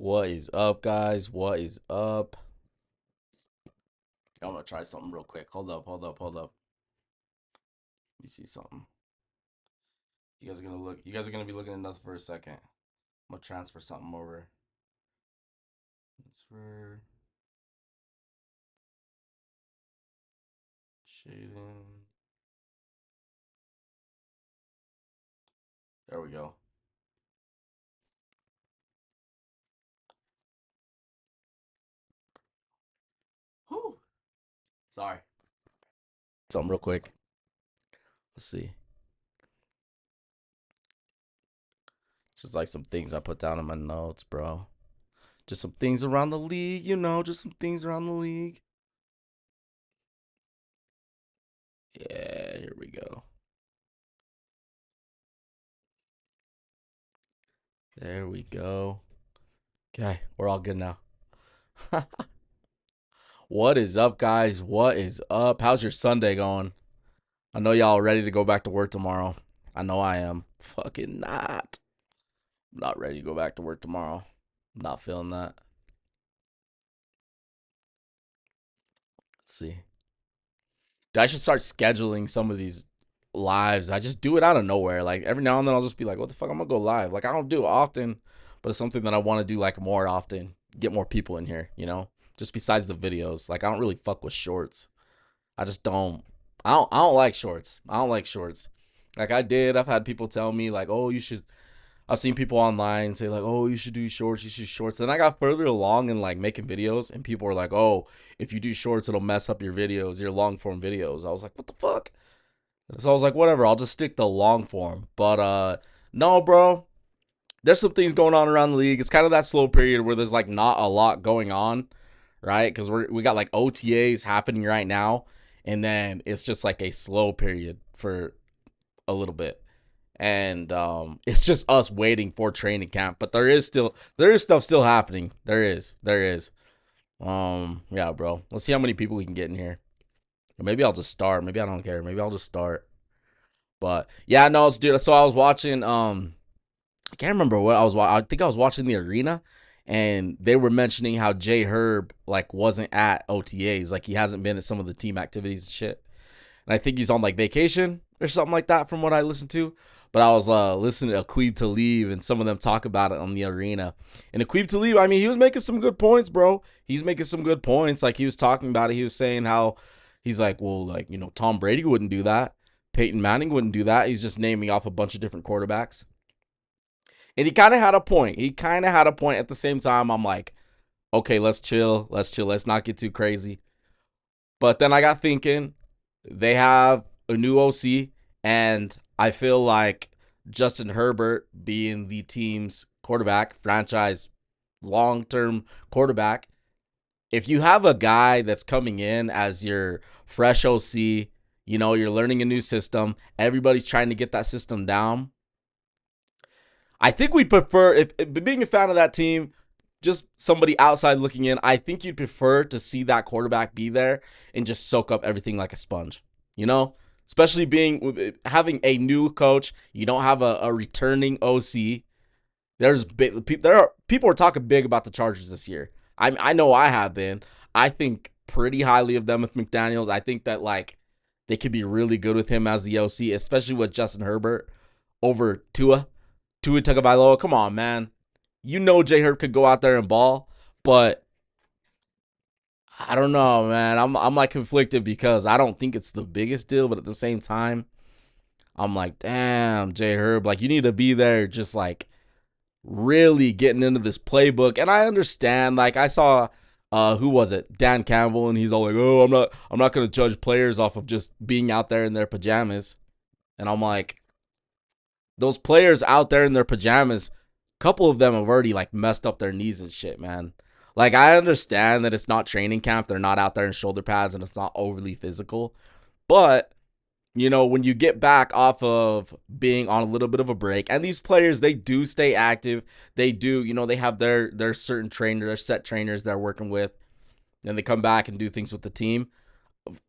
What is up, guys? What is up? I'm gonna try something real quick. Hold up. Let me see something. You guys are gonna look. You guys are gonna be looking at nothing for a second. I'm gonna transfer something over. Transfer. Shading. There we go. Whew. Sorry. Something real quick. Let's see. Just like some things I put down in my notes, bro. Just some things around the league, just some things around the league. Yeah, here we go. There we go. Okay, we're all good now. What is up, guys? What is up? How's your Sunday going? I know y'all ready to go back to work tomorrow. I know I am. Fucking not. I'm not ready to go back to work tomorrow. I'm not feeling that. Let's see. Dude, I should start scheduling some of these lives. I just do it out of nowhere. Like every now and then I'll just be like, what the fuck? I'm gonna go live. Like I don't do it often, but it's something that I want to do like more often. Get more people in here, Just besides the videos. Like I don't really fuck with shorts. I just don't. I don't like shorts. I don't like shorts. Like I've had people tell me like, oh, you should. I've seen people online say like, oh, you should do shorts. You should do shorts. Then I got further along in like making videos, and people were like, oh, if you do shorts, it'll mess up your videos, your long form videos. I was like, what the fuck? So I was like, whatever. I'll just stick to long form. But no, bro. There's some things going on around the league. It's kind of that slow period where there's like not a lot going on, right? Because we got like OTAs happening right now, and then it's just like a slow period for a little bit, and it's just us waiting for training camp. But there is stuff still happening. There is. Yeah, bro. Let's see how many people we can get in here. Or maybe I'll just start. Maybe I don't care. Maybe I'll just start. But yeah, no, dude. So I was watching. I can't remember what I was. I think I was watching the arena, and they were mentioning how Jay Herb like wasn't at OTAs, like he hasn't been at some of the team activities and shit. And I think he's on like vacation or something like that, from what I listened to. But I was listening to Aqib Talib and some of them talk about it on the arena. And Aqib Talib, I mean, he was making some good points, bro. He's making some good points. Like he was talking about it. He was saying how he's like, well, like Tom Brady wouldn't do that. Peyton Manning wouldn't do that. He's just naming off a bunch of different quarterbacks. And he kind of had a point. At the same time, I'm like, okay, let's chill. Let's not get too crazy. But then I got thinking, they have a new OC, and I feel like Justin Herbert being the team's quarterback, franchise long-term quarterback, if you have a guy that's coming in as your fresh OC, you're learning a new system, everybody's trying to get that system down. I think we'd prefer, if being a fan of that team, just somebody outside looking in, I think you'd prefer to see that quarterback be there and just soak up everything like a sponge, especially having a new coach. You don't have a returning OC. People are talking big about the Chargers this year. I know I have been. I think pretty highly of them with McDaniels. I think that like they could be really good with him as the OC, especially with Justin Herbert over Tua Tagovailoa. Come on, man. Jay Herb could go out there and ball, but I don't know, man. I'm like conflicted because I don't think it's the biggest deal, but at the same time, I'm like, damn, Jay Herb, like you need to be there just like really getting into this playbook. And I understand, like I saw who was it? Dan Campbell, and he's all like, "Oh, I'm not going to judge players off of just being out there in their pajamas." And I'm like, those players out there in their pajamas, a couple of them have already like messed up their knees and shit, man. Like I understand that it's not training camp, they're not out there in shoulder pads, and it's not overly physical. But when you get back off of being on a little bit of a break, and these players, they do stay active. They do, they have their certain trainer, their set trainers they're working with, and they come back and do things with the team.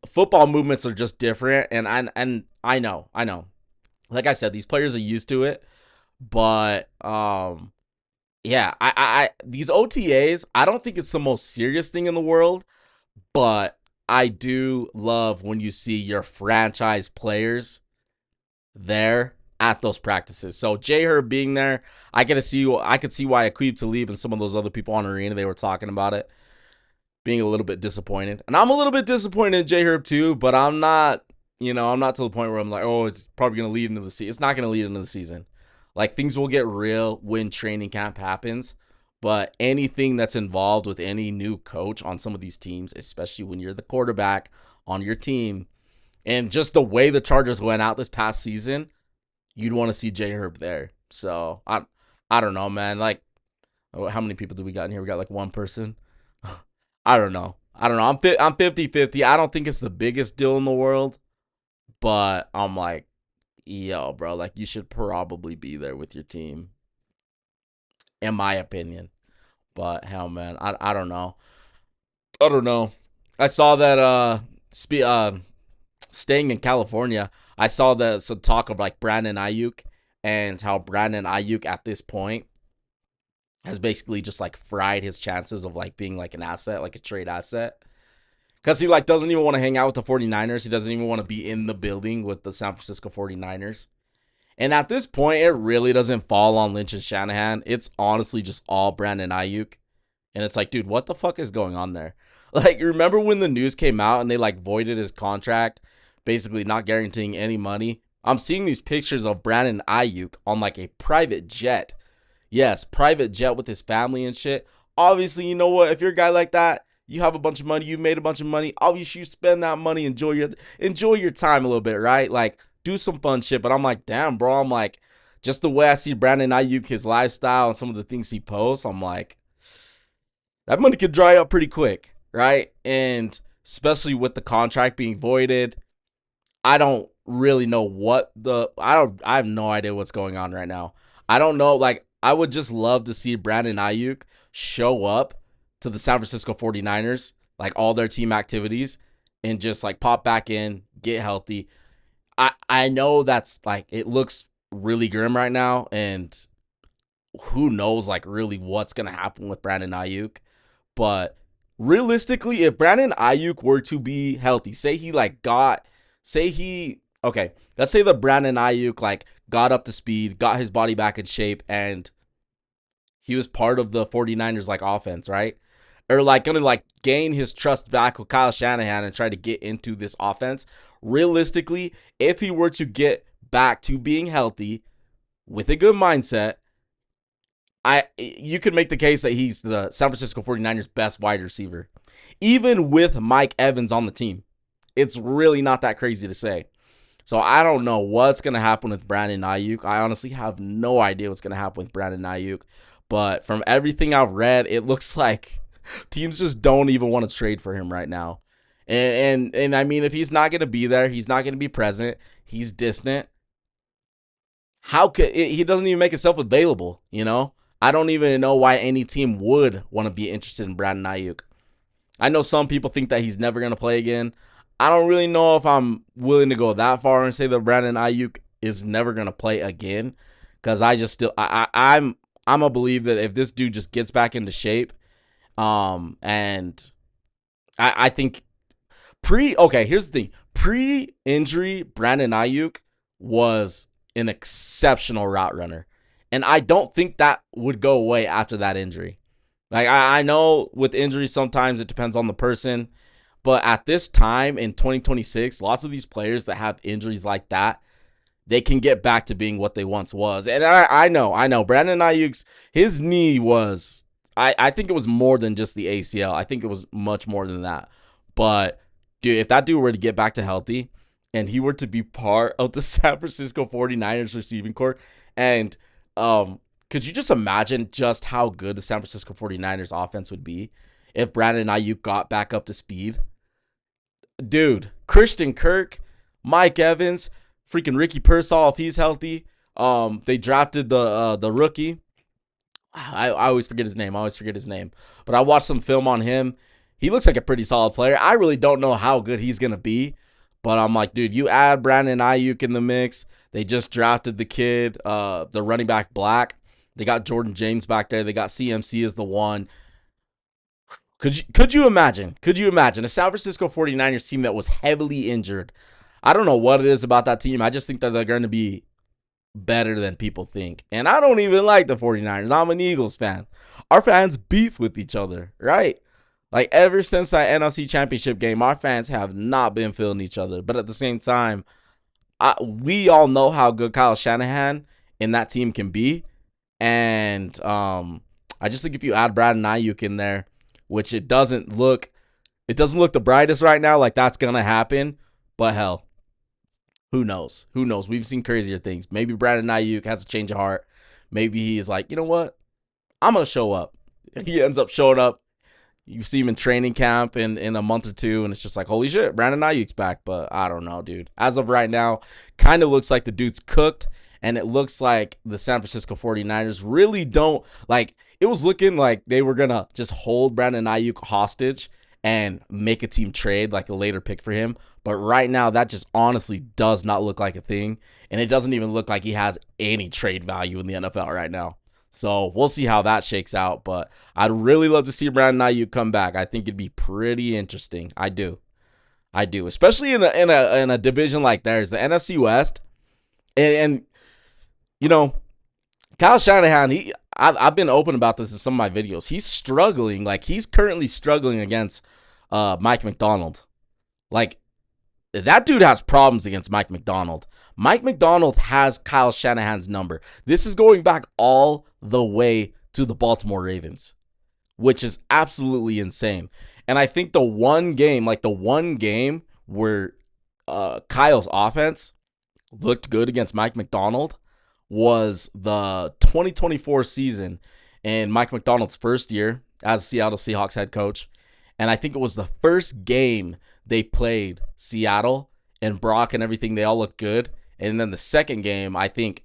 Football movements are just different, and I know. Like I said, these players are used to it, but yeah, these OTAs, I don't think it's the most serious thing in the world, but I do love when you see your franchise players there at those practices. So J Herb being there, I could see why Aqib Talib and some of those other people on Arena, they were talking about it, being a little bit disappointed. And I'm a little bit disappointed in J Herb too, but I'm not, I'm not to the point where I'm like, oh, it's probably going to lead into the season. It's not going to lead into the season. Like, things will get real when training camp happens. But anything that's involved with any new coach on some of these teams, especially when you're the quarterback on your team, and just the way the Chargers went out this past season, you'd want to see J Herb there. So I don't know, man. Like, how many people do we got in here? We got like one person. I don't know. I'm 50-50. I don't think it's the biggest deal in the world, but I'm like, yo, bro, like, you should probably be there with your team, in my opinion. But hell, man, I don't know. I don't know. I saw that staying in California, I saw that some talk of like Brandon Ayuk, and how Brandon Ayuk at this point has basically just like fried his chances of like being like an asset, like a trade asset. Because he like doesn't even want to hang out with the 49ers. He doesn't even want to be in the building with the San Francisco 49ers. And at this point, it really doesn't fall on Lynch and Shanahan. It's honestly just all Brandon Ayuk. And it's like, dude, what the fuck is going on there? Like, remember when the news came out and they like voided his contract, basically not guaranteeing any money? I'm seeing these pictures of Brandon Ayuk on like a private jet. Yes, private jet with his family and shit. Obviously, you know what? If you're a guy like that, you have a bunch of money, you've made a bunch of money. Obviously, you spend that money, enjoy your time a little bit, right? Like, do some fun shit. But I'm like, damn, bro. I'm like, just the way I see Brandon Ayuk, his lifestyle, and some of the things he posts, I'm like, that money could dry up pretty quick, right? And especially with the contract being voided, I don't really know I have no idea what's going on right now. I don't know. Like, I would just love to see Brandon Ayuk show up to the San Francisco 49ers, like all their team activities, and just like pop back in, get healthy. I know that's like, it looks really grim right now, and who knows like really what's gonna happen with Brandon Ayuk. But realistically, if Brandon Ayuk were to be healthy, okay, let's say that Brandon Ayuk like got up to speed, got his body back in shape, and he was part of the 49ers like offense, right? Or like gonna like gain his trust back with Kyle Shanahan and try to get into this offense. Realistically, if he were to get back to being healthy with a good mindset, you could make the case that he's the San Francisco 49ers best wide receiver. Even with Mike Evans on the team. It's really not that crazy to say. So I don't know what's going to happen with Brandon Ayuk. I honestly have no idea what's going to happen with Brandon Ayuk. But from everything I've read, it looks like teams just don't even want to trade for him right now. And I mean, if he's not going to be there, he's not going to be present, he's distant. How could he doesn't even make himself available, you know? I don't even know why any team would want to be interested in Brandon Ayuk. I know some people think that he's never going to play again. I don't really know if I'm willing to go that far and say that Brandon Ayuk is never going to play again, because I'm a believe that if this dude just gets back into shape, and I think here's the thing. Pre-injury, Brandon Ayuk was an exceptional route runner. And I don't think that would go away after that injury. Like, I know with injuries, sometimes it depends on the person. But at this time in 2026, lots of these players that have injuries like that, they can get back to being what they once was. And I know. Brandon Ayuk's, his knee was, I think it was more than just the ACL. I think it was much more than that. But, dude, if that dude were to get back to healthy and he were to be part of the San Francisco 49ers receiving corps, and could you just imagine just how good the San Francisco 49ers offense would be if Brandon Ayuk got back up to speed? Dude, Christian Kirk, Mike Evans, freaking Ricky Pearsall if he's healthy. They drafted the rookie. I always forget his name. But I watched some film on him. He looks like a pretty solid player. I really don't know how good he's gonna be, but I'm like, dude, you add Brandon Ayuk in the mix. They just drafted the kid, the running back Black. They got Jordan James back there. They got CMC as the one. Could you imagine? Could you imagine a San Francisco 49ers team that was heavily injured? I don't know what it is about that team. I just think that they're going to be better than people think. And I don't even like the 49ers. I'm an Eagles fan. Our fans beef with each other, right? Like ever since that NFC Championship game, our fans have not been feeling each other. But at the same time, we all know how good Kyle Shanahan and that team can be. And I just think if you add Brad and Ayuk in there, which it doesn't look the brightest right now, like that's gonna happen. But hell, who knows? Who knows? We've seen crazier things. Maybe Brandon Ayuk has a change of heart. Maybe he's like, you know what? I'm gonna show up. He ends up showing up. You see him in training camp in a month or two, and it's just like, holy shit, Brandon Ayuk's back. But I don't know, dude. As of right now, kind of looks like the dude's cooked, and it looks like the San Francisco 49ers really don't like. It was looking like they were gonna just hold Brandon Ayuk hostage and make a team trade, like a later pick for him. But right now, that just honestly does not look like a thing, and it doesn't even look like he has any trade value in the NFL right now. So we'll see how that shakes out. But I'd really love to see Brandon Ayuk come back. I think it'd be pretty interesting. I do, especially in a division like theirs, the NFC West, and you know, Kyle Shanahan. I've been open about this in some of my videos. He's struggling. Like he's currently struggling against Mike McDonald. Like that dude has problems against Mike McDonald. Mike McDonald has Kyle Shanahan's number. This is going back all the way to the Baltimore Ravens, which is absolutely insane. And I think the one game where Kyle's offense looked good against Mike McDonald was the 2024 season in Mike McDonald's first year as Seattle Seahawks head coach. And I think it was the first game they played Seattle and Brock and everything. They all looked good. And then the second game, I think,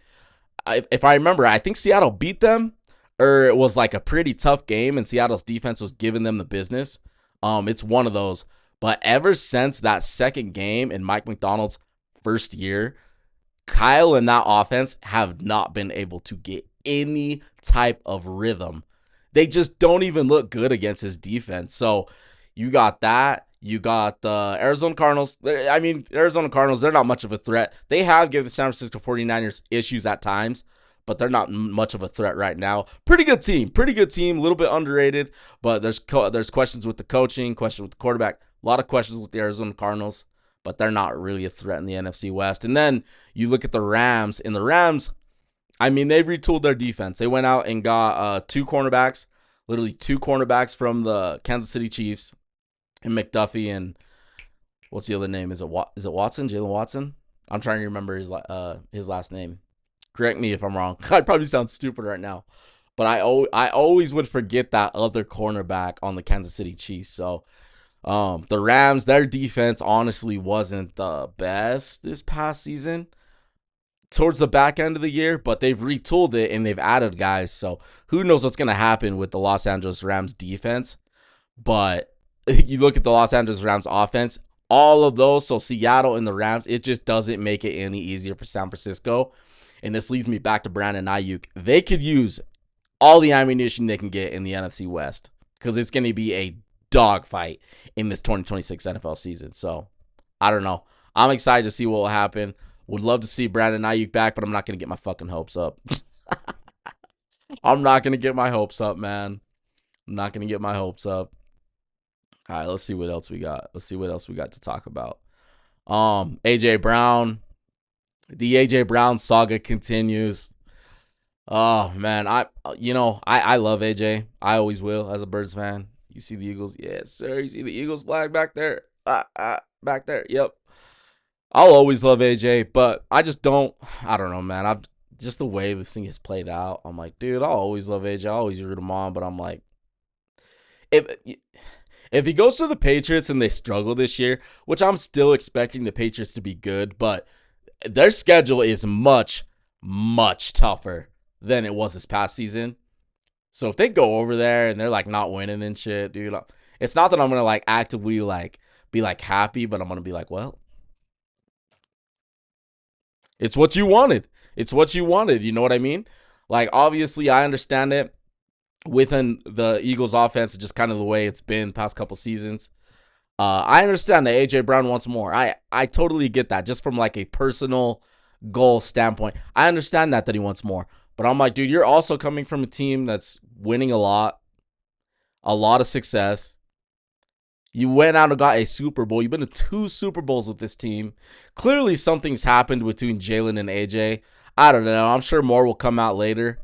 if I remember, I think Seattle beat them, or it was like a pretty tough game and Seattle's defense was giving them the business. It's one of those. But ever since that second game in Mike McDonald's first year, Kyle and that offense have not been able to get any type of rhythm. They just don't even look good against his defense. So you got that. You got the Arizona Cardinals. I mean, Arizona Cardinals, they're not much of a threat. They have given the San Francisco 49ers issues at times, but they're not much of a threat right now. Pretty good team. A little bit underrated, but there's questions with the coaching, questions with the quarterback, a lot of questions with the Arizona Cardinals, but they're not really a threat in the NFC West. And then you look at the Rams. In the Rams, I mean, they've retooled their defense. They went out and got two cornerbacks from the Kansas City Chiefs, and McDuffie, and what's the other name? Is it Watson? Jalen Watson? I'm trying to remember his last name. Correct me if I'm wrong. I probably sound stupid right now, but I always would forget that other cornerback on the Kansas City Chiefs. So the Rams, their defense honestly wasn't the best this past season towards the back end of the year, but they've retooled it and they've added guys. So who knows what's going to happen with the Los Angeles Rams defense. But you look at the Los Angeles Rams offense, all of those, so Seattle and the Rams, it just doesn't make it any easier for San Francisco. And this leads me back to Brandon Ayuk. They could use all the ammunition they can get in the NFC West because it's going to be a dogfight in this 2026 NFL season. So, I don't know. I'm excited to see what will happen. Would love to see Brandon Ayuk back, but I'm not going to get my fucking hopes up. I'm not going to get my hopes up, man. I'm not going to get my hopes up. All right, let's see what else we got. To talk about. AJ Brown. The AJ Brown saga continues. Oh man, I love AJ. I always will as a Birds fan. You see the Eagles? Yes, sir. You see the Eagles flag back there? Back there. Yep. I'll always love AJ, but I don't know, man. I've just the way this thing has played out. I'm like, dude, I'll always love AJ. I'll always root him on, but I'm like, if he goes to the Patriots and they struggle this year, which I'm still expecting the Patriots to be good, but their schedule is much, much tougher than it was this past season. So if they go over there and they're like not winning and shit, dude, it's not that I'm gonna like actively like be like happy, but I'm gonna be like, well, it's what you wanted. You know what I mean? Like, obviously, I understand it within the Eagles offense, just kind of the way it's been past couple seasons. I understand that AJ Brown wants more. I totally get that, just from like a personal goal standpoint. I understand that he wants more. But I'm like, dude, you're also coming from a team that's winning a lot of success. You went out and got a Super Bowl. You've been to 2 Super Bowls with this team. Clearly, something's happened between Jalen and AJ. I don't know. I'm sure more will come out later.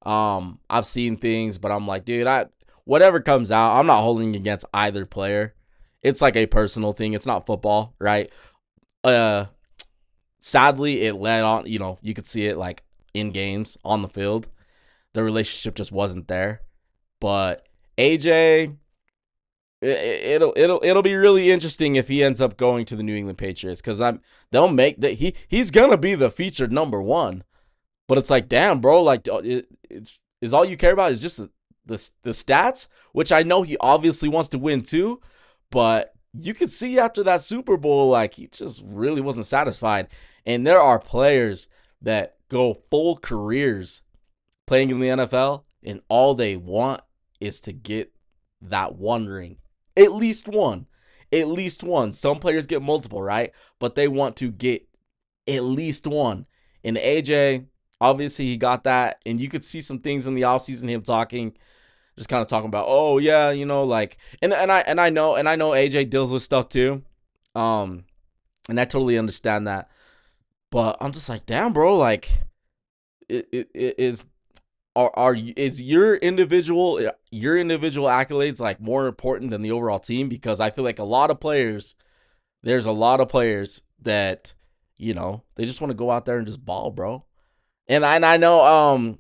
I've seen things, but I'm like, dude, whatever comes out, I'm not holding against either player. It's like a personal thing. It's not football, right? Uh, Sadly, it led on. You could see it like in games on the field. The relationship just wasn't there. But AJ, it'll be really interesting if he ends up going to the New England Patriots, because they'll make that he's gonna be the featured number one. But it's like, damn, bro, like is all you care about is just the stats, which I know he obviously wants to win too, but you could see after that Super Bowl, like, he just really wasn't satisfied. And there are players that go full careers playing in the NFL, and all they want is to get that one ring. At least one. At least one. Some players get multiple, right? But they want to get at least one. And AJ, obviously, he got that. And you could see some things in the offseason, him just kind of talking about, oh yeah, like, and I know AJ deals with stuff too. And I totally understand that. But I'm just like, damn, bro, like, it is is your individual accolades like more important than the overall team? Because I feel like there's a lot of players that they just want to go out there and just ball, bro. And I know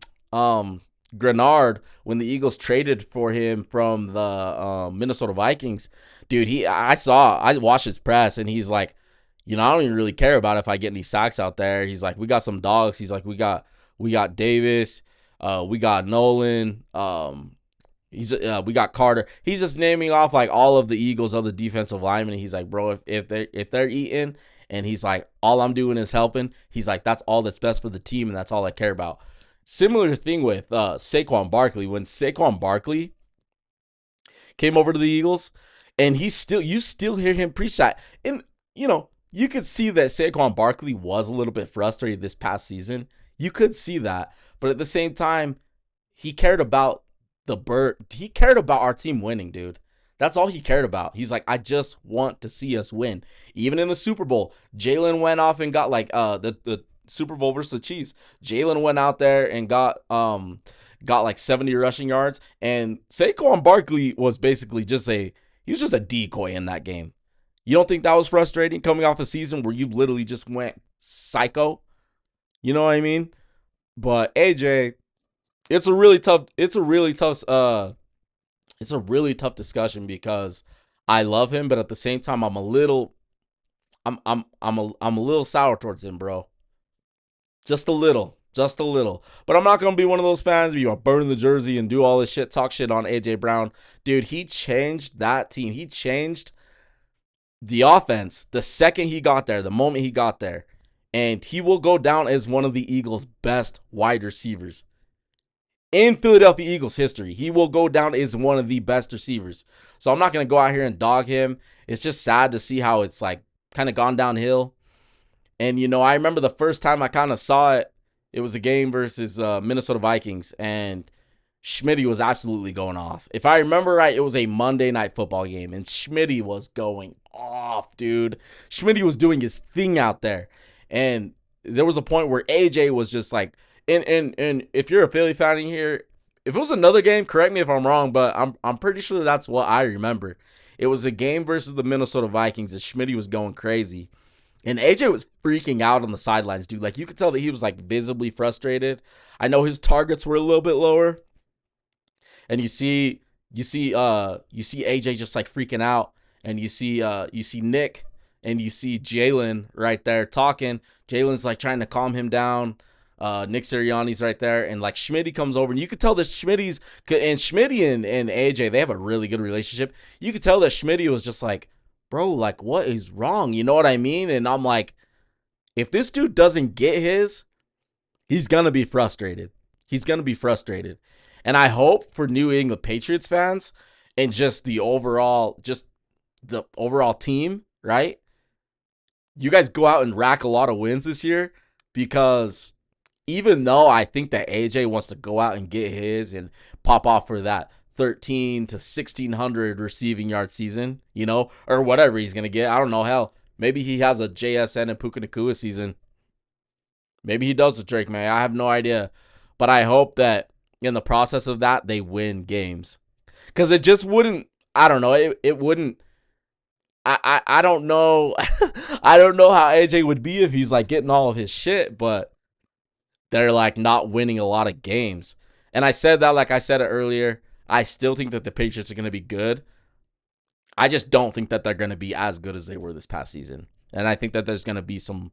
Grenard, when the Eagles traded for him from the Minnesota Vikings, dude, I watched his press, and he's like, I don't even really care about if I get any sacks out there. He's like, we got some dogs. He's like, we got Davis, we got Nolan, we got Carter. He's just naming off like all of the Eagles' other defensive linemen. He's like, bro, if they're eating, and he's like, all I'm doing is helping. He's like, that's all that's best for the team, and that's all I care about. Similar thing with Saquon Barkley. When Saquon Barkley came over to the Eagles, and you still hear him preach that. And, you could see that Saquon Barkley was a little bit frustrated this past season. You could see that. But at the same time, he cared about he cared about our team winning, dude. That's all he cared about. He's like, I just want to see us win. Even in the Super Bowl, Jalen went off and got like the Super Bowl versus the Chiefs. Jalen went out there and got like 70 rushing yards, and Saquon Barkley was basically just a decoy in that game. You don't think that was frustrating, coming off a season where you literally just went psycho? You know what I mean? But AJ, it's a really tough discussion, because I love him, but at the same time, I'm a little sour towards him, bro. Just a little. But I'm not going to be one of those fans where burn the jersey and do all this shit, talk shit on AJ Brown. Dude, he changed that team. He changed the offense the second he got there, the moment he got there. And he will go down as one of the Eagles' best wide receivers in Philadelphia Eagles history. He will go down as one of the best receivers. So I'm not going to go out here and dog him. It's just sad to see how it's like kind of gone downhill. And, I remember the first time I kind of saw it, it was a game versus Minnesota Vikings, and Schmitty was absolutely going off. If I remember right, it was a Monday Night Football game, and Schmitty was going off, dude. Schmitty was doing his thing out there. And there was a point where AJ was just like, and if you're a Philly fan in here, if it was another game, correct me if I'm wrong, but I'm pretty sure that's what I remember. It was a game versus the Minnesota Vikings, and Schmitty was going crazy. And AJ was freaking out on the sidelines, dude. Like, you could tell that he was like visibly frustrated. I know his targets were a little bit lower. And you see AJ just like freaking out, and you see Nick and you see Jalen right there talking. Jalen's like trying to calm him down. Nick Sirianni's right there, and like Schmitty comes over, and you could tell that Schmitty and AJ, they have a really good relationship. You could tell that Schmitty was just like, bro, like, what is wrong? You know what I mean? And I'm like, if this dude doesn't get he's gonna be frustrated. He's gonna be frustrated, and I hope for New England Patriots fans and just the overall team, right? You guys go out and rack a lot of wins this year because even though I think that AJ wants to go out and get his and pop off for that 13 to 1600 receiving yard season, or whatever he's going to get. I don't know. Hell, maybe he has a JSN and Puka Nakua season. Maybe he does with Drake, man. I have no idea. But I hope that in the process of that, they win games. Because it just wouldn't, I don't know. It wouldn't, I don't know. I don't know how AJ would be if he's like getting all of his shit, but they're like not winning a lot of games. And I said that, like I said it earlier, I still think that the Patriots are going to be good. I just don't think that they're going to be as good as they were this past season. And I think that there's going to be some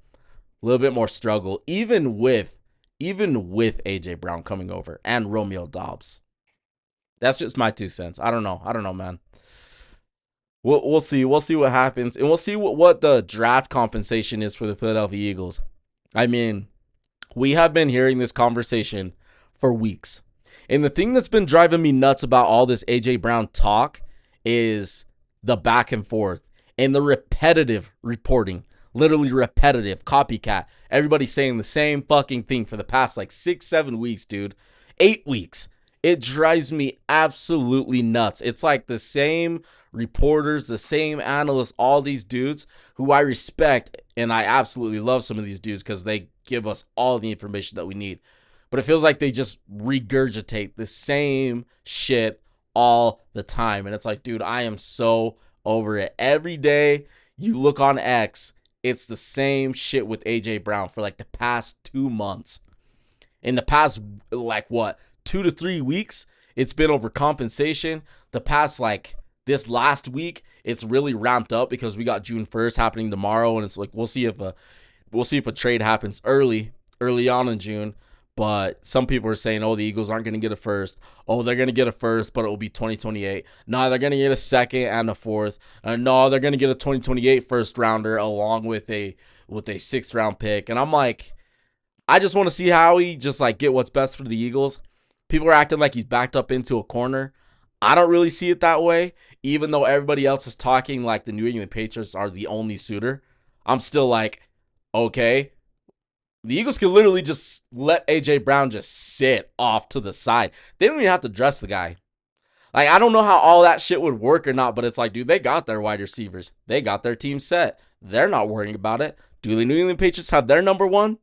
little bit more struggle, even with AJ Brown coming over and Romeo Dobbs. That's just my 2 cents. I don't know, man. We'll see. We'll see what happens, and we'll see what the draft compensation is for the Philadelphia Eagles. I mean, we have been hearing this conversation for weeks. And the thing that's been driving me nuts about all this AJ Brown talk is the back and forth and the repetitive reporting. Literally repetitive, copycat. Everybody's saying the same fucking thing for the past like 6-7 weeks, dude. 8 weeks. It drives me absolutely nuts. It's like the same reporters, the same analysts, all these dudes who I respect, and I absolutely love some of these dudes because they give us all the information that we need. But it feels like they just regurgitate the same shit all the time. And it's like, dude, I am so over it. Every day you look on X, it's the same shit with AJ Brown for like the past 2 months. In the past, like what, 2 to 3 weeks, it's been over compensation. The past, like this last week, it's really ramped up because we got June 1st happening tomorrow, and it's like we'll see if a trade happens early on in June. But some people are saying, oh, the Eagles aren't going to get a first. Oh, they're going to get a first, but it will be 2028. No, they're going to get a second and a fourth. No, they're going to get a 2028 first rounder along with a 6th round pick. And I'm like, I just want to see how he just like get what's best for the Eagles. People are acting like he's backed up into a corner. I don't really see it that way, even though everybody else is talking like the New England Patriots are the only suitor. I'm still like, okay, the Eagles can literally just let A.J. Brown just sit off to the side. They don't even have to dress the guy. Like, I don't know how all that shit would work or not, but it's like, dude, they got their wide receivers. They got their team set. They're not worrying about it. Do the New England Patriots have their number one?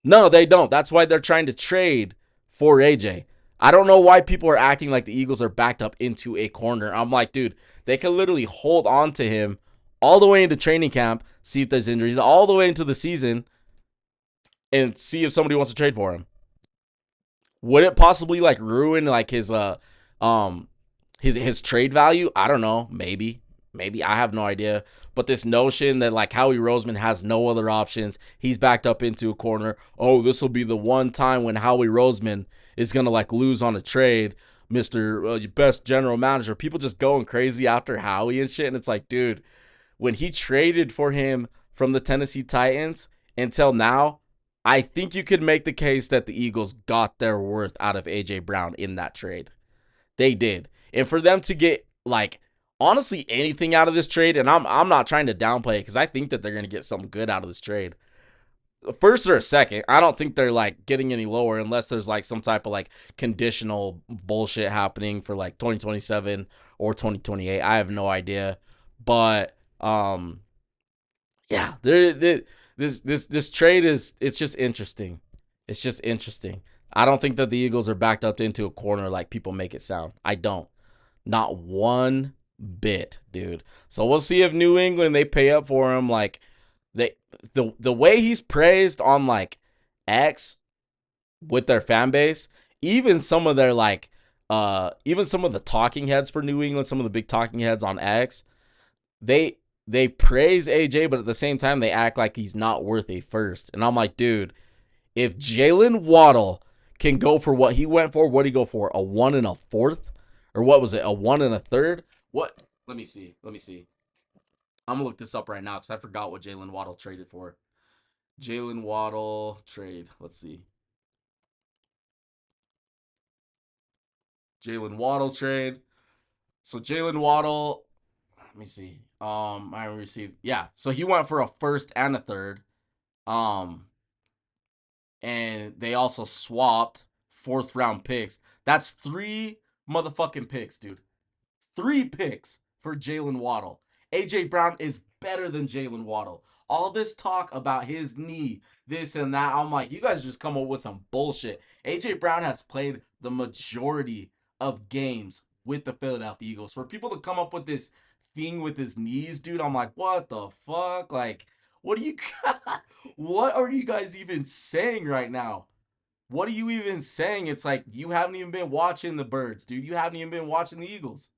No, they don't. That's why they're trying to trade for AJ. I don't know why people are acting like the Eagles are backed up into a corner. I'm like, dude, they can literally hold on to him all the way into training camp, see if there's injuries, all the way into the season, and see if somebody wants to trade for him. Would it possibly like ruin like his trade value? I don't know. Maybe. I have no idea. But this notion that like Howie Roseman has no other options, he's backed up into a corner. Oh, this will be the one time when Howie Roseman is gonna like lose on a trade, Mister Best General Manager. People just going crazy after Howie and shit, and it's like, dude, when he traded for him from the Tennessee Titans until now, I think you could make the case that the Eagles got their worth out of AJ Brown in that trade. They did. And for them to get like honestly anything out of this trade, and I'm not trying to downplay it because I think that they're going to get something good out of this trade. First or a second, I don't think they're like getting any lower unless there's like some type of like conditional bullshit happening for like 2027 or 2028. I have no idea. But yeah, this trade it's just interesting. It's just interesting. I don't think that the Eagles are backed up into a corner like people make it sound. I don't. Not one bit, dude. So we'll see if New England they pay up for him. Like the way he's praised on like X with their fan base, even some of their like even some of the talking heads for New England, some of the big talking heads on X, they praise AJ, but at the same time they act like he's not worth a first. And I'm like, dude, if Jalen Waddle can go for what he went for, what did he go for? A 1 and a fourth? Or what was it? A 1 and a third? What? Let me see. I'm gonna look this up right now because I forgot what Jalen Waddle traded for. Jalen Waddle trade. Let's see. Jalen Waddle trade. So Jalen Waddle, let me see. I received, yeah. So he went for a first and a third. Um, and they also swapped fourth round picks. That's 3 motherfucking picks, dude. 3 picks for Jalen Waddle. AJ Brown is better than Jalen Waddle. All this talk about his knee, this and that, I'm like, you guys just come up with some bullshit. AJ Brown has played the majority of games with the Philadelphia Eagles. For people to come up with this thing with his knees, dude, I'm like, what the fuck? Like, what do you what are you guys even saying right now? What are you even saying? It's like you haven't even been watching the Birds, dude. You haven't even been watching the Eagles.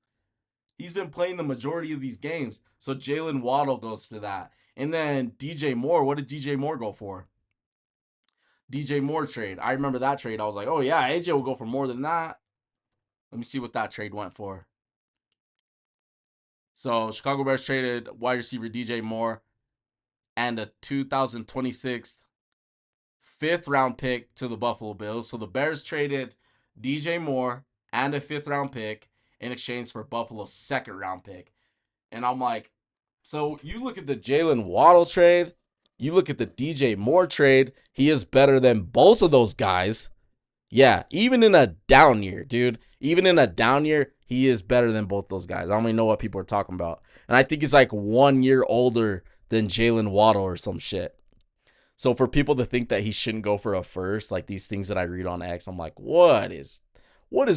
He's been playing the majority of these games. So Jalen Waddle goes for that. And then DJ Moore, what did DJ Moore go for? DJ Moore trade. I remember that trade. I was like, oh yeah, AJ will go for more than that. Let me see what that trade went for. So Chicago Bears traded wide receiver DJ Moore and a 2026 fifth round pick to the Buffalo Bills. So the Bears traded DJ Moore and a fifth round pick in exchange for Buffalo's second round pick. And I'm like, so you look at the Jalen Waddle trade, you look at the DJ Moore trade, he is better than both of those guys. Yeah, even in a down year, dude. Even in a down year, he is better than both those guys. I don't even know what people are talking about. And I think he's like 1 year older than Jalen Waddle or some shit. So for people to think that he shouldn't go for a first, like these things that I read on X, I'm like, what is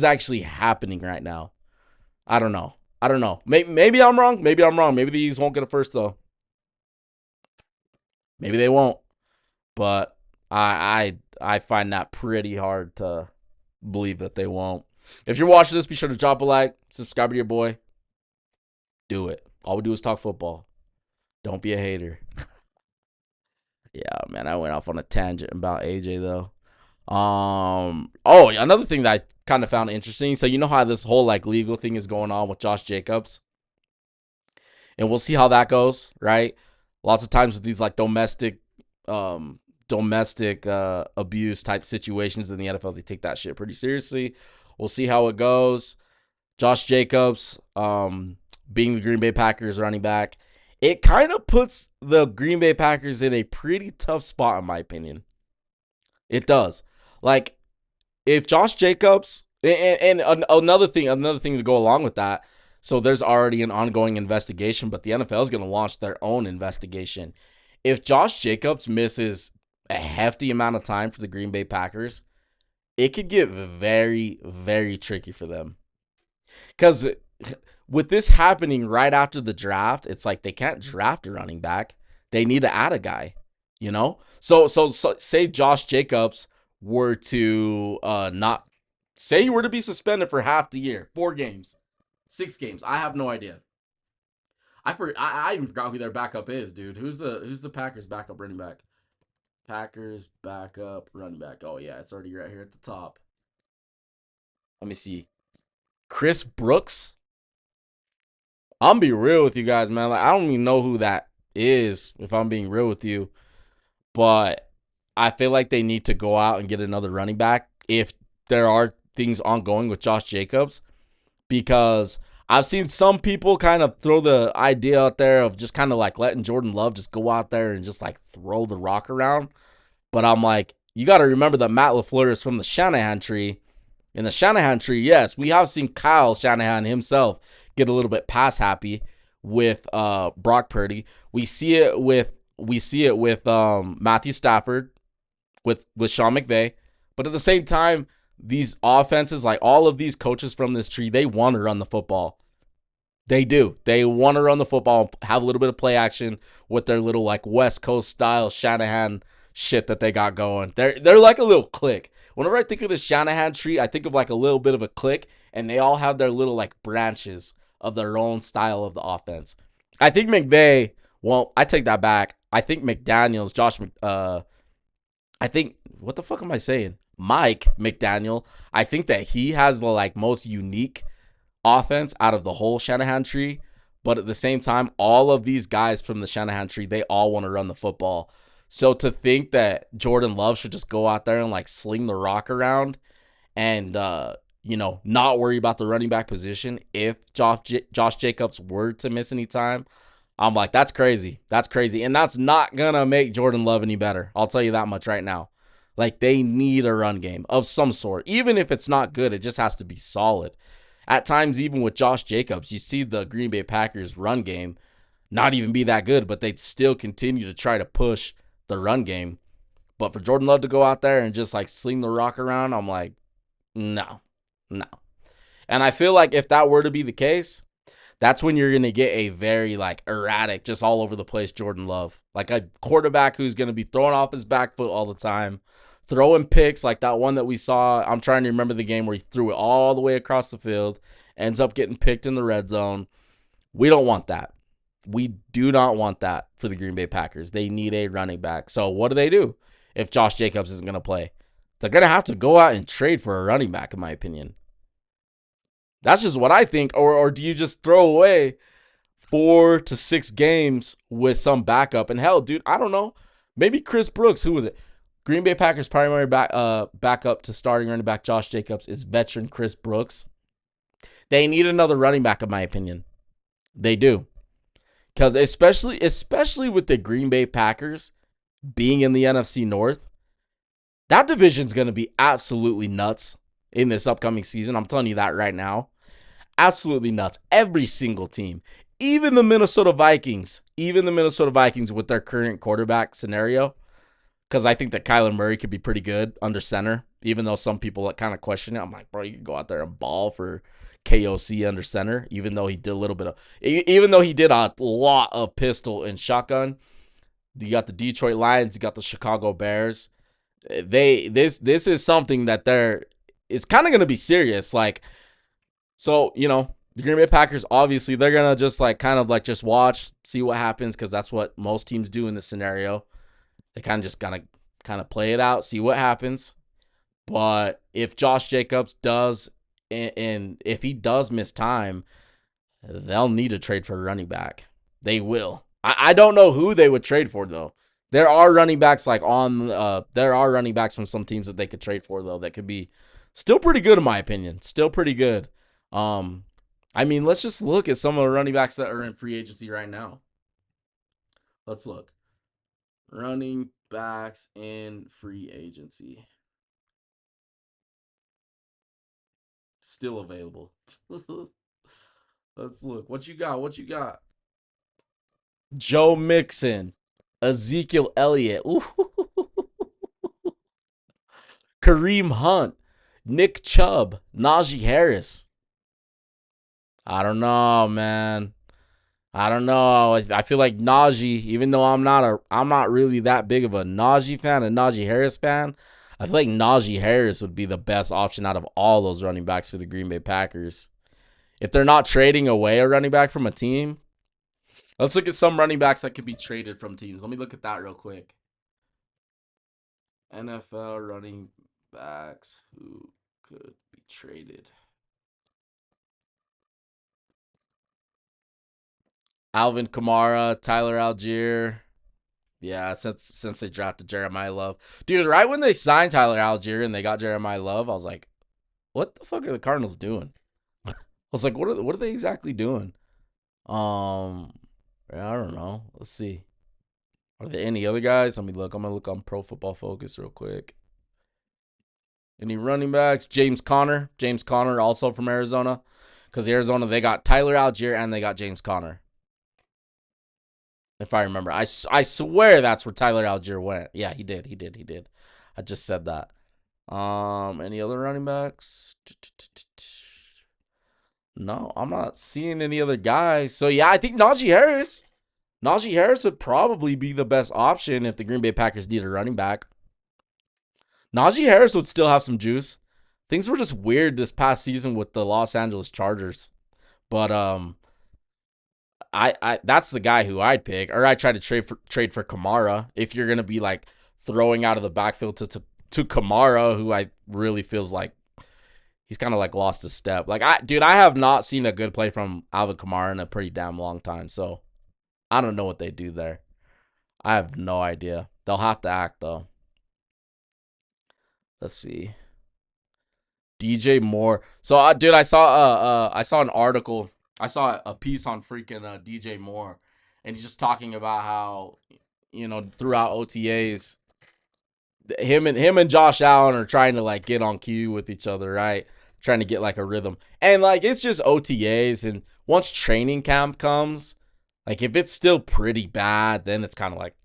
actually happening right now? I don't know. Maybe I'm wrong. Maybe the Eagles won't get a first though. Maybe they won't. But I find that pretty hard to believe that they won't. If you're watching this, be sure to drop a like, subscribe to your boy. Do it. All we do is talk football. Don't be a hater. Yeah, man, I went off on a tangent about AJ though. Oh, another thing that I kind of found interesting. So you know how this whole like legal thing is going on with Josh Jacobs? And we'll see how that goes, right? Lots of times with these like domestic abuse type situations in the NFL, they take that shit pretty seriously. We'll see how it goes. Josh Jacobs, being the Green Bay Packers running back, it kind of puts the Green Bay Packers in a pretty tough spot, in my opinion. It does. Like, if Josh Jacobs, and another thing to go along with that, so there's already an ongoing investigation, but the NFL is going to launch their own investigation. If Josh Jacobs misses a hefty amount of time for the Green Bay Packers, it could get very, very tricky for them. Because with this happening right after the draft, it's like they can't draft a running back. They need to add a guy, you know? So say Josh Jacobs were to not, say he were to be suspended for half the year, 4 games, 6 games. I have no idea. I even forgot who their backup is, dude. Who's the Packers backup running back? Packers backup running back. Oh yeah, it's already right here at the top. Let me see. Chris Brooks. I'm be real with you guys, man. Like, I don't even know who that is, if I'm being real with you. But I feel like they need to go out and get another running back if there are things ongoing with Josh Jacobs. Because I've seen some people kind of throw the idea out there of just kind of like letting Jordan Love just go out there and just like throw the rock around. But I'm like, you got to remember that Matt LaFleur is from the Shanahan tree. In the Shanahan tree, yes, we have seen Kyle Shanahan himself get a little bit pass happy with Brock Purdy. We see it with Matthew Stafford, with Sean McVay. But at the same time, these offenses, like all of these coaches from this tree, they want to run the football. They do. They want to run the football, have a little bit of play action with their little like West Coast style Shanahan shit that they got going. They're like a little clique. Whenever I think of the Shanahan tree, I think of like a little bit of a clique, and they all have their little like branches of their own style of the offense. I think McVay, well, I take that back. I think McDaniels, I think, what the fuck am I saying? Mike McDaniel, I think that he has the like most unique offense out of the whole Shanahan tree. But at the same time, all of these guys from the Shanahan tree, they all want to run the football. So to think that Jordan Love should just go out there and like sling the rock around and not worry about the running back position if Josh Jacobs were to miss any time. I'm like, that's crazy. That's crazy. And that's not going to make Jordan Love any better. I'll tell you that much right now. Like, they need a run game of some sort. Even if it's not good, it just has to be solid. At times, even with Josh Jacobs, you see the Green Bay Packers run game not even be that good, but they'd still continue to try to push the run game. But for Jordan Love to go out there and just like sling the rock around, I'm like, no. And I feel like if that were to be the case, that's when you're going to get a very like erratic, just all over the place Jordan Love. Like a quarterback who's going to be throwing off his back foot all the time, throwing picks like that one that we saw. I'm trying to remember the game where he threw it all the way across the field, ends up getting picked in the red zone. We don't want that. We do not want that for the Green Bay Packers. They need a running back. So what do if Josh Jacobs isn't going to play? They're going to have to go out and trade for a running back, in my opinion. That's just what I think. Or do you just throw away 4 to 6 games with some backup? And hell, dude, I don't know. Maybe Chris Brooks, who was it? Green Bay Packers primary backup to starting running back Josh Jacobs is veteran Chris Brooks. They need another running back, in my opinion. They do. Because especially with the Green Bay Packers being in the NFC North, that division's going to be absolutely nuts in this upcoming season. I'm telling you that right now. Absolutely nuts. Every single team. Even the Minnesota Vikings. With their current quarterback scenario. Because I think that Kyler Murray could be pretty good under center. Even though some people kind of question it. I'm like, bro, you can go out there and ball for KOC under center, even though he did a lot of pistol and shotgun. You got the Detroit Lions, you got the Chicago Bears. This is something that it's kind of going to be serious. Like, so, the Green Bay Packers, obviously, they're going to just like kind of like just watch, see what happens, because that's what most teams do in this scenario. They kind of just kind of play it out, see what happens. But if Josh Jacobs does, and if he does miss time, they'll need to trade for a running back. They will. I don't know who they would trade for, though. There are running backs there are running backs from some teams that they could trade for, though, that could be still pretty good, in my opinion. Still pretty good. I mean, let's just look at some of the running backs that are in free agency right now. Let's look. Running backs in free agency. Still available. Let's look. What you got? Joe Mixon. Ezekiel Elliott. Kareem Hunt. Nick Chubb. Najee Harris. I don't know, man. I don't know. I feel like Najee, even though I'm not really that big of a Najee fan, a Najee Harris fan, I feel like Najee Harris would be the best option out of all those running backs for the Green Bay Packers. If they're not trading away a running back from a team, let's look at some running backs that could be traded from teams. Let me look at that real quick. NFL running backs who could be traded. Alvin Kamara, Tyler Algier. Yeah, since they drafted Jeremiah Love. Dude, right when they signed Tyler Algier and they got Jeremiah Love, I was like, what the fuck are the Cardinals doing? I was like, what are they exactly doing? I don't know. Let's see. Are there any other guys? Let me look. I'm gonna look on Pro Football Focus real quick. Any running backs? James Conner also from Arizona. Because Arizona, they got Tyler Algier and they got James Conner. If I remember. I swear that's where Tyler Algier went. Yeah, he did. I just said that. Any other running backs? No, I'm not seeing any other guys. So yeah, I think Najee Harris would probably be the best option if the Green Bay Packers need a running back. Najee Harris would still have some juice. Things were just weird this past season with the Los Angeles Chargers. But I that's the guy who I'd pick. Or I'd try to trade for Kamara if you're gonna be like throwing out of the backfield to Kamara, who I really feels like he's kind of like lost a step. Like I have not seen a good play from Alvin Kamara in a pretty damn long time. So I don't know what they do there. I have no idea. They'll have to act though. Let's see. DJ Moore. So, dude, I saw an article. I saw a piece on freaking DJ Moore, and he's just talking about how throughout OTAs, him and Josh Allen are trying to like get on cue with each other, right? Trying to get like a rhythm, and like it's just OTAs, and once training camp comes, like if it's still pretty bad, then it's kind of like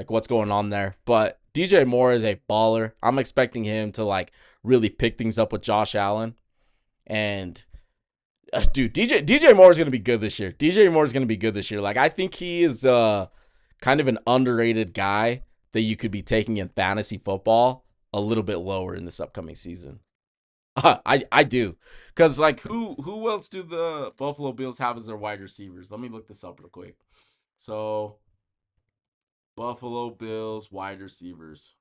what's going on there. But DJ Moore is a baller. I'm expecting him to like really pick things up with Josh Allen. And dude, DJ Moore is gonna be good this year. DJ Moore is gonna be good this year. Like I think he is kind of an underrated guy that you could be taking in fantasy football a little bit lower in this upcoming season. I do, because like who else do the Buffalo Bills have as their wide receivers? Let me look this up real quick. So Buffalo Bills wide receivers.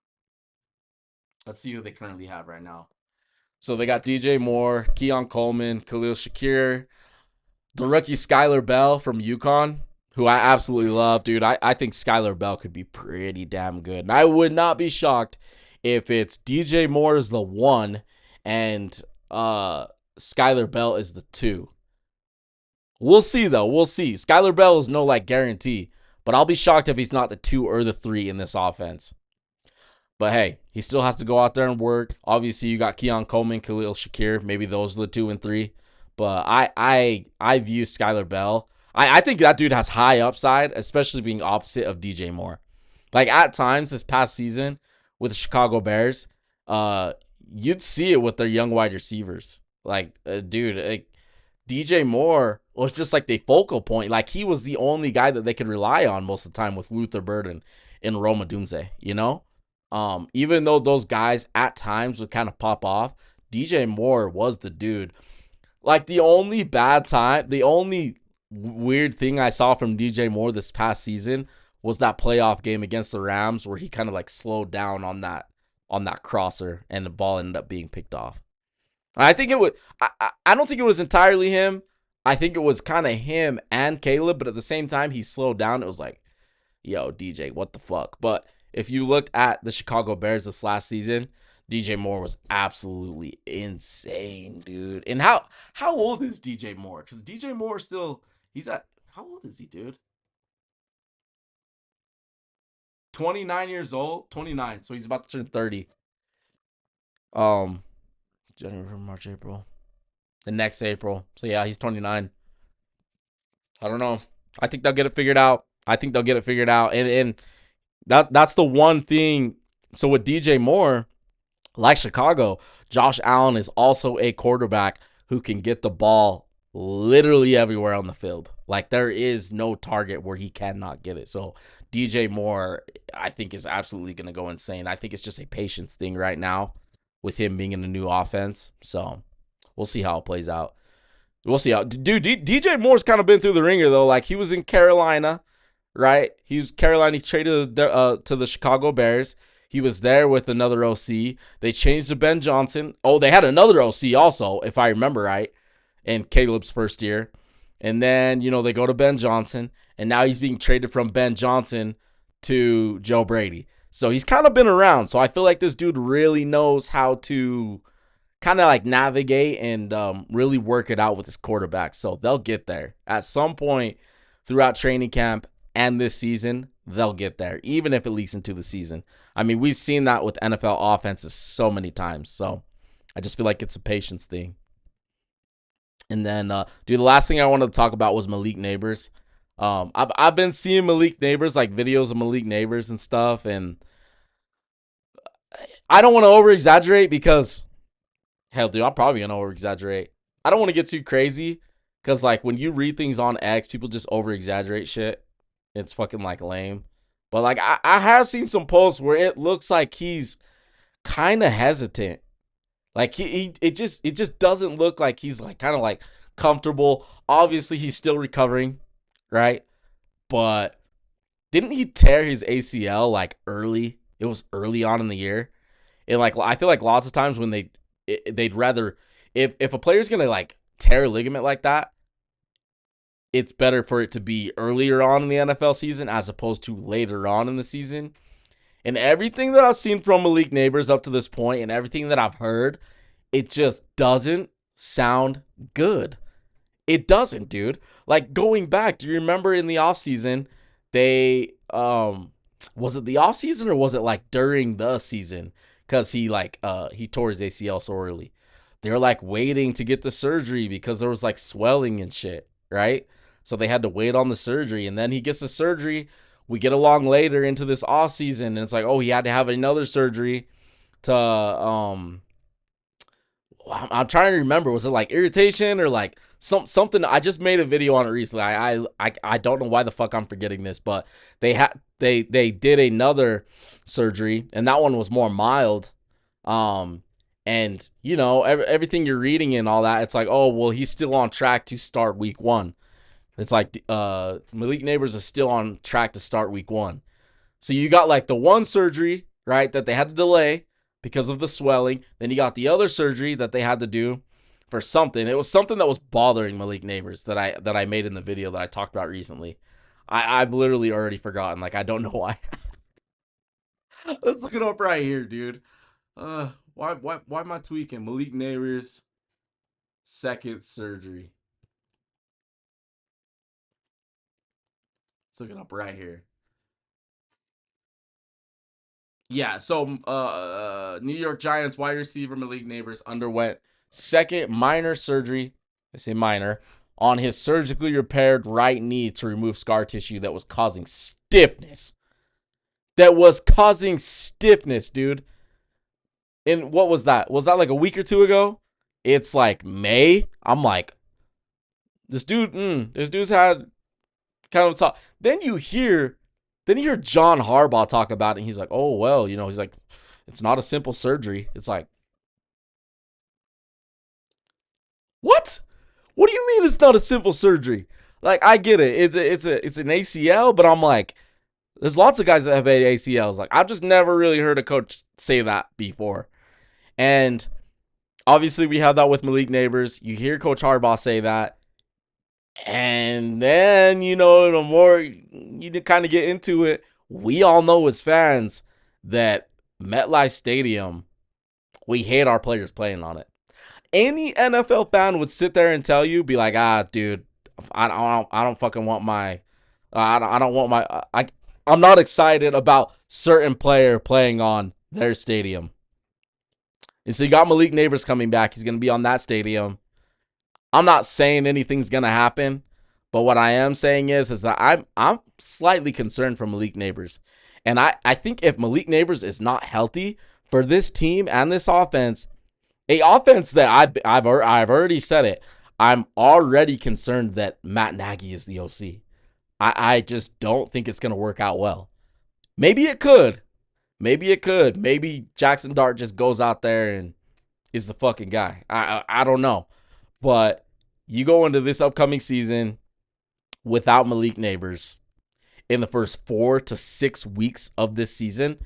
Let's see who they currently have right now. So they got DJ Moore, Keon Coleman, Khalil Shakir, the rookie Skylar Bell from UConn, who I absolutely love, dude. I think Skylar Bell could be pretty damn good. And I would not be shocked if it's DJ Moore is the 1 and Skylar Bell is the 2. We'll see, though. We'll see. Skylar Bell is no like guarantee, but I'll be shocked if he's not the 2 or the 3 in this offense. But hey, he still has to go out there and work. Obviously, you got Keon Coleman, Khalil Shakir. Maybe those are the 2 and 3. But I view Skylar Bell. I think that dude has high upside, especially being opposite of DJ Moore. Like at times this past season with the Chicago Bears, you'd see it with their young wide receivers. Like, dude, like, DJ Moore was just like the focal point. Like he was the only guy that they could rely on most of the time with Luther Burden and Rome Odunze, you know? Even though those guys at times would kind of pop off, DJ Moore was the dude. Like the only weird thing I saw from DJ Moore this past season was that playoff game against the Rams where he kind of like slowed down on that crosser and the ball ended up being picked off. I think it would. I don't think it was entirely him. I think it was kind of him and Caleb, but at the same time he slowed down. It was like, yo, DJ, what the fuck? But if you looked at the Chicago Bears this last season, DJ Moore was absolutely insane, dude. And how old is DJ Moore? Because DJ Moore still, how old is he, dude? 29 years old? 29. So he's about to turn 30. January, March, April. The next April. So yeah, he's 29. I don't know. I think they'll get it figured out. And that's the one thing. So with DJ Moore, like Chicago, Josh Allen is also a quarterback who can get the ball literally everywhere on the field. Like there is no target where he cannot get it. So DJ Moore, I think, is absolutely going to go insane. I think it's just a patience thing right now with him being in a new offense. So we'll see how it plays out. We'll see how. Dude, DJ Moore's kind of been through the ringer, though. Like, he was in Carolina, right? He traded to the Chicago Bears. He was there with another OC. They changed to Ben Johnson. Oh, they had another OC also, if I remember right, in Caleb's first year. And then, they go to Ben Johnson. And now he's being traded from Ben Johnson to Joe Brady. So he's kind of been around. So I feel like this dude really knows how to kind of like navigate and really work it out with his quarterback. So they'll get there. At some point throughout training camp and this season, they'll get there, even if it leaks into the season. I mean, we've seen that with NFL offenses so many times. So I just feel like it's a patience thing. And then, dude, the last thing I wanted to talk about was Malik Neighbors. I've been seeing Malik Neighbors, like videos of Malik Neighbors and stuff, and I don't want to over-exaggerate because, hell, dude, I'm probably going to over-exaggerate. I don't want to get too crazy because, like, when you read things on X, people just over-exaggerate shit. It's fucking, like, lame. But, like, I have seen some posts where it looks like he's kind of hesitant. Like, it just doesn't look like he's, like, kind of, like, comfortable. Obviously, he's still recovering, right? But didn't he tear his ACL, like, early? It was early on in the year. And, like, I feel like lots of times when they'd rather, if a player's going to, like, tear a ligament like that, it's better for it to be earlier on in the NFL season as opposed to later on in the season. And everything that I've seen from Malik Neighbors up to this point and everything that I've heard, it just doesn't sound good. It doesn't, dude. Like going back, do you remember in the offseason, they was it the offseason or was it like during the season? Cause he tore his ACL so early. They're like waiting to get the surgery because there was like swelling and shit, right? So they had to wait on the surgery, and then he gets the surgery. We get along later into this off season, and it's like, oh, he had to have another surgery to I'm trying to remember. Was it like irritation or like something? I just made a video on it recently. I don't know why the fuck I'm forgetting this, but they did another surgery, and that one was more mild. And you know everything you're reading and all that. It's like, oh well, he's still on track to start week 1. It's like Malik Neighbors is still on track to start week 1. So you got like the one surgery, right, that they had to delay because of the swelling. Then you got the other surgery that they had to do for something. It was something that was bothering Malik Neighbors that I made in the video that I talked about recently. I've literally already forgotten. Like, I don't know why. Let's look it up right here, dude. Why am I tweaking? Malik Neighbors' second surgery. Let's look it up right here. Yeah, so New York Giants wide receiver Malik Neighbors underwent second minor surgery, I say minor, on his surgically repaired right knee to remove scar tissue that was causing stiffness. Dude. And what was that? Was that like a week or two ago? It's like May. I'm like, this dude's had kind of talk. Then you hear John Harbaugh talk about it, and he's like, oh, well, you know, he's like, it's not a simple surgery. It's like, what? What do you mean it's not a simple surgery? Like, I get it. It's an ACL, but I'm like, there's lots of guys that have ACLs. Like, I've just never really heard a coach say that before. And obviously we have that with Malik Neighbors. You hear Coach Harbaugh say that. And then, you know, the more you kind of get into it, we all know as fans that MetLife Stadium, we hate our players playing on it. Any NFL fan would sit there and tell you, be like, dude, I don't fucking want my, I'm not excited about certain player playing on their stadium. And so you got Malik Neighbors coming back. He's going to be on that stadium. I'm not saying anything's going to happen, but what I am saying is that I'm slightly concerned for Malik Neighbors. And I think if Malik Neighbors is not healthy for this team and this offense, a offense that I've already said it, I'm already concerned that Matt Nagy is the OC. I just don't think it's going to work out well. Maybe it could. Maybe Jackson Dart just goes out there and is the fucking guy. I don't know. But you go into this upcoming season without Malik Neighbors in the first 4 to 6 weeks of this season,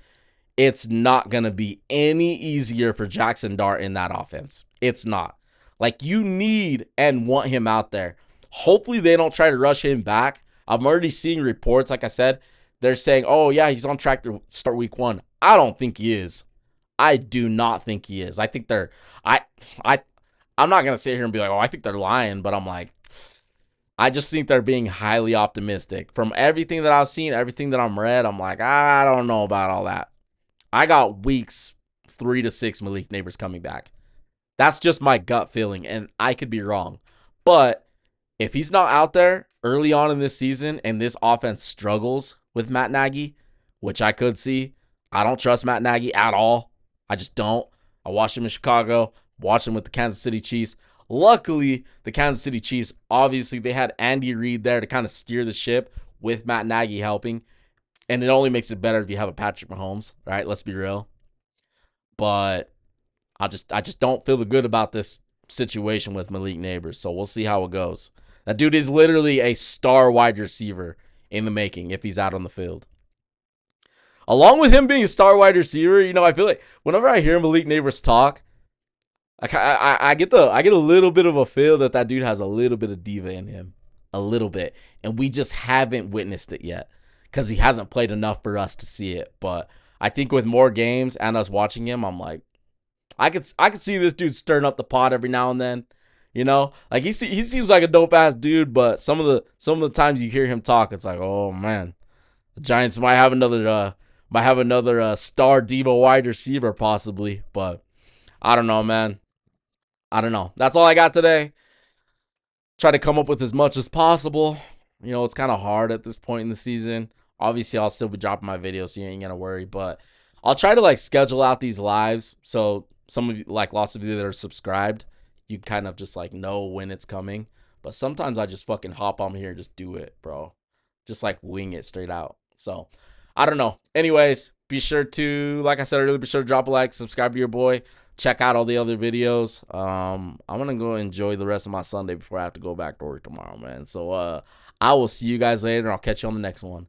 it's not going to be any easier for Jackson Dart in that offense. It's not. Like, you need and want him out there. Hopefully they don't try to rush him back. I'm already seeing reports, like I said, they're saying, oh, yeah, he's on track to start week 1. I don't think he is. I do not think he is. I think they're I'm not going to sit here and be like, oh, I think they're lying, but I'm like, I just think they're being highly optimistic. From everything that I've seen, everything that I'm read, I'm like, I don't know about all that. I got weeks 3 to 6 Malik Neighbors coming back. That's just my gut feeling, and I could be wrong. But if he's not out there early on in this season and this offense struggles with Matt Nagy, which I could see, I don't trust Matt Nagy at all. I just don't. I watched him in Chicago, watched him with the Kansas City Chiefs. Luckily, the Kansas City Chiefs, obviously, they had Andy Reid there to kind of steer the ship with Matt Nagy helping. And it only makes it better if you have a Patrick Mahomes, right? Let's be real. But I just don't feel good about this situation with Malik Neighbors. So we'll see how it goes. That dude is literally a star wide receiver in the making if he's out on the field. Along with him being a star wide receiver, you know, I feel like whenever I hear Malik Neighbors talk, I get a little bit of a feel that dude has a little bit of diva in him. A little bit. And we just haven't witnessed it yet because he hasn't played enough for us to see it. But I think with more games and us watching him, I'm like, I could see this dude stirring up the pot every now and then. You know, like he seems like a dope ass dude, but some of the times you hear him talk, it's like, oh man, the Giants might have another star diva wide receiver possibly, but I don't know, man. I don't know. That's all I got today. Try to come up with as much as possible. You know, it's kind of hard at this point in the season. Obviously, I'll still be dropping my videos, so you ain't gonna worry. But I'll try to like schedule out these lives so some of you, like lots of you that are subscribed, you kind of just like know when it's coming. But sometimes I just fucking hop on here and just do it, bro. Just like wing it straight out. So I don't know. Anyways, be sure to, like I said earlier, be sure to drop a like, subscribe to your boy, check out all the other videos. I'm gonna go enjoy the rest of my Sunday before I have to go back to work tomorrow, man. So I will see you guys later, and I'll catch you on the next one.